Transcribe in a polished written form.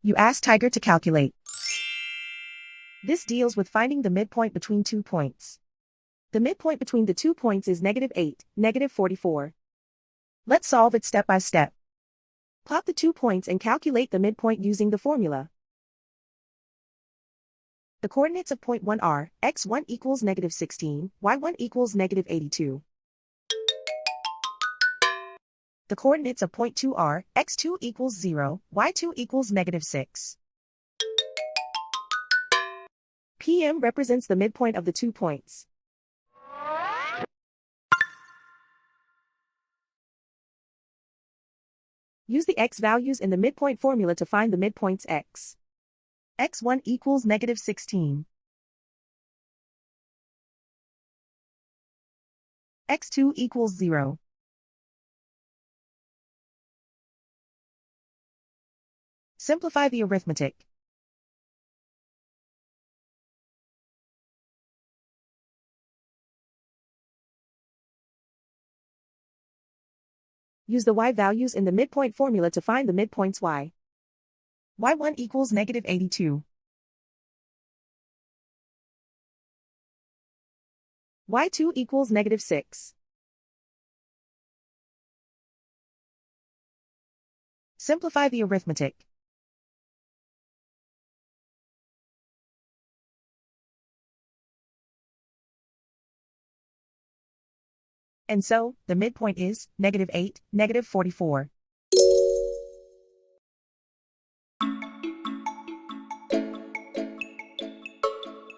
You ask Tiger to calculate. This deals with finding the midpoint between 2 points. The midpoint between the 2 points is -8, -44. Let's solve it step by step. Plot the 2 points and calculate the midpoint using the formula. The coordinates of point 1 are, x1 equals -16, y1 equals -82. The coordinates of point 2 are, x2 equals 0, y2 equals -6. PM represents the midpoint of the 2 points. Use the x values in the midpoint formula to find the midpoints x. x1 equals -16. x2 equals 0. Simplify the arithmetic. Use the y values in the midpoint formula to find the midpoints y. y1 equals -82. y2 equals -6. Simplify the arithmetic. And so, the midpoint is -8, -44.